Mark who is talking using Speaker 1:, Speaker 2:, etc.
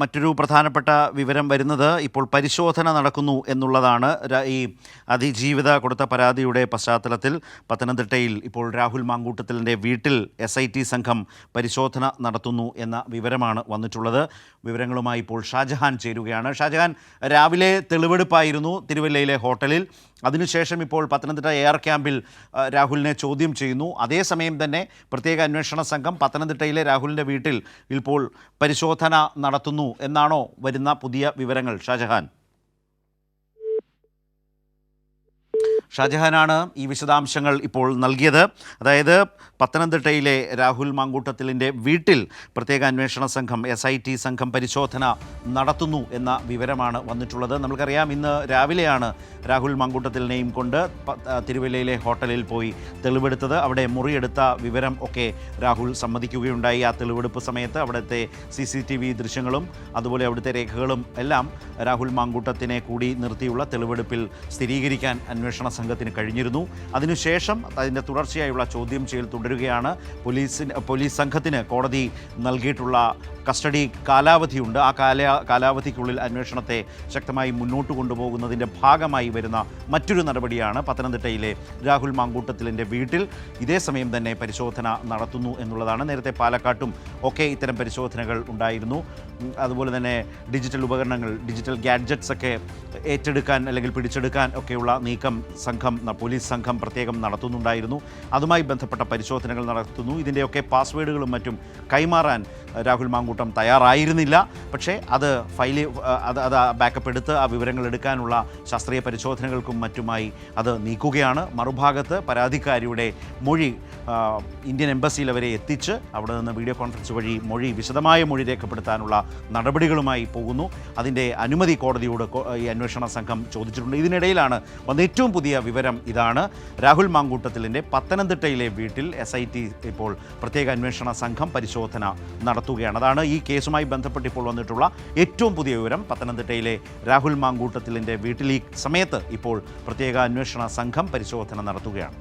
Speaker 1: മറ്റൊരു പ്രധാനപ്പെട്ട വിവരം വരുന്നത് ഇപ്പോൾ പരിശോധന നടക്കുന്നു എന്നുള്ളതാണ്. ഈ അതിജീവിത കൊടുത്ത പരാതിയുടെ പശ്ചാത്തലത്തിൽ പത്തനംതിട്ടയിൽ ഇപ്പോൾ രാഹുൽ മാങ്കൂട്ടത്തിലിൻ്റെ വീട്ടിൽ SIT സംഘം പരിശോധന നടത്തുന്നു എന്ന വിവരമാണ് വന്നിട്ടുള്ളത്. വിവരങ്ങളുമായി ഇപ്പോൾ ഷാജഹാൻ ചേരുകയാണ്. ഷാജഹാൻ, രാവിലെ തെളിവെടുപ്പായിരുന്നു തിരുവല്ലയിലെ ഹോട്ടലിൽ. അതിനുശേഷം ഇപ്പോൾ പത്തനംതിട്ട എയർ ക്യാമ്പിൽ രാഹുലിനെ ചോദ്യം ചെയ്യുന്നു. അതേസമയം തന്നെ പ്രത്യേക അന്വേഷണ സംഘം പത്തനംതിട്ടയിലെ രാഹുലിൻ്റെ വീട്ടിൽ ഇപ്പോൾ പരിശോധന നടത്തുന്നു എന്നാണോ വരുന്ന പുതിയ വിവരങ്ങൾ? ഷാജഹാനാണ് ഈ വിശദാംശങ്ങൾ ഇപ്പോൾ നൽകിയത്. അതായത് പത്തനംതിട്ടയിലെ രാഹുൽ മാങ്കൂട്ടത്തിലിൻ്റെ വീട്ടിൽ പ്രത്യേക അന്വേഷണ സംഘം SIT സംഘം പരിശോധന നടത്തുന്നു എന്ന വിവരമാണ് വന്നിട്ടുള്ളത്. നമുക്കറിയാം, ഇന്ന് രാവിലെയാണ് രാഹുൽ മാങ്കൂട്ടത്തിലിനെയും കൊണ്ട് തിരുവല്ലയിലെ ഹോട്ടലിൽ പോയി തെളിവെടുത്തത്. അവിടെ മുറിയെടുത്ത വിവരം ഒക്കെ രാഹുൽ സമ്മതിക്കുകയുണ്ടായി. ആ തെളിവെടുപ്പ് സമയത്ത് അവിടുത്തെ CCTV ദൃശ്യങ്ങളും അതുപോലെ അവിടുത്തെ രേഖകളും എല്ലാം രാഹുൽ മാങ്കൂട്ടത്തിനെ കൂടി നിർത്തിയുള്ള തെളിവെടുപ്പിൽ സ്ഥിരീകരിക്കാൻ അന്വേഷണ സംഘത്തിന് കഴിഞ്ഞിരുന്നു. അതിനുശേഷം അതിൻ്റെ തുടർച്ചയായുള്ള ചോദ്യം ചെയ്യൽ തുടരുകയാണ്. പോലീസ് സംഘത്തിന് കോടതി നൽകിയിട്ടുള്ള കസ്റ്റഡി കാലാവധിയുണ്ട്. ആ കാലാവധിക്കുള്ളിൽ അന്വേഷണത്തെ ശക്തമായി മുന്നോട്ട് കൊണ്ടുപോകുന്നതിൻ്റെ ഭാഗമായി വരുന്ന മറ്റൊരു നടപടിയാണ് പത്തനംതിട്ടയിലെ രാഹുൽ മാങ്കൂട്ടത്തിലിൻ്റെ വീട്ടിൽ ഇതേ സമയം തന്നെ പരിശോധന നടത്തുന്നു എന്നുള്ളതാണ്. നേരത്തെ പാലക്കാട്ടും ഒക്കെ ഇത്തരം പരിശോധനകൾ ഉണ്ടായിരുന്നു. അതുപോലെ തന്നെ ഡിജിറ്റൽ ഉപകരണങ്ങൾ, ഡിജിറ്റൽ ഗാഡ്ജറ്റ്സ് ഒക്കെ ഏറ്റെടുക്കാൻ അല്ലെങ്കിൽ പിടിച്ചെടുക്കാൻ ഒക്കെയുള്ള നീക്കം പോലീസ് സംഘം പ്രത്യേകം നടത്തുന്നുണ്ടായിരുന്നു. അതുമായി ബന്ധപ്പെട്ട പരിശോധനകൾ നടത്തുന്നു. ഇതിൻ്റെയൊക്കെ പാസ്വേഡുകളും മറ്റും കൈമാറാൻ രാഹുൽ മാങ്കൂട്ടം തയ്യാറായിരുന്നില്ല. പക്ഷേ അത് ബാക്കപ്പ് എടുത്ത് ആ വിവരങ്ങൾ എടുക്കാനുള്ള ശാസ്ത്രീയ പരിശോധനകൾക്കും മറ്റുമായി അത് നീക്കുകയാണ്. മറുഭാഗത്ത് പരാതിക്കാരിയുടെ മൊഴി ഇന്ത്യൻ എംബസിയിൽ അവരെ എത്തിച്ച് അവിടെ നിന്ന് വീഡിയോ കോൺഫറൻസ് വഴി വിശദമായ മൊഴി രേഖപ്പെടുത്താനുള്ള നടപടികളുമായി പോകുന്നു. അതിൻ്റെ അനുമതി കോടതിയോട് ഈ അന്വേഷണ സംഘം ചോദിച്ചിട്ടുണ്ട്. ഇതിനിടയിലാണ് വന്ന ഏറ്റവും പുതിയ വിവരം ഇതാണ്. രാഹുൽ മാങ്കൂട്ടത്തിലിൻ്റെ പത്തനംതിട്ടയിലെ വീട്ടിൽ SIT ഇപ്പോൾ പ്രത്യേക അന്വേഷണ സംഘം പരിശോധന നടത്തുകയാണ്. അതാണ് ഈ കേസുമായി ബന്ധപ്പെട്ട് ഇപ്പോൾ വന്നിട്ടുള്ള ഏറ്റവും പുതിയ വിവരം. പത്തനംതിട്ടയിലെ രാഹുൽ മാങ്കൂട്ടത്തിലിൻ്റെ വീട്ടിൽ ഈ സമയത്ത് ഇപ്പോൾ പ്രത്യേക അന്വേഷണ സംഘം പരിശോധന നടത്തുകയാണ്.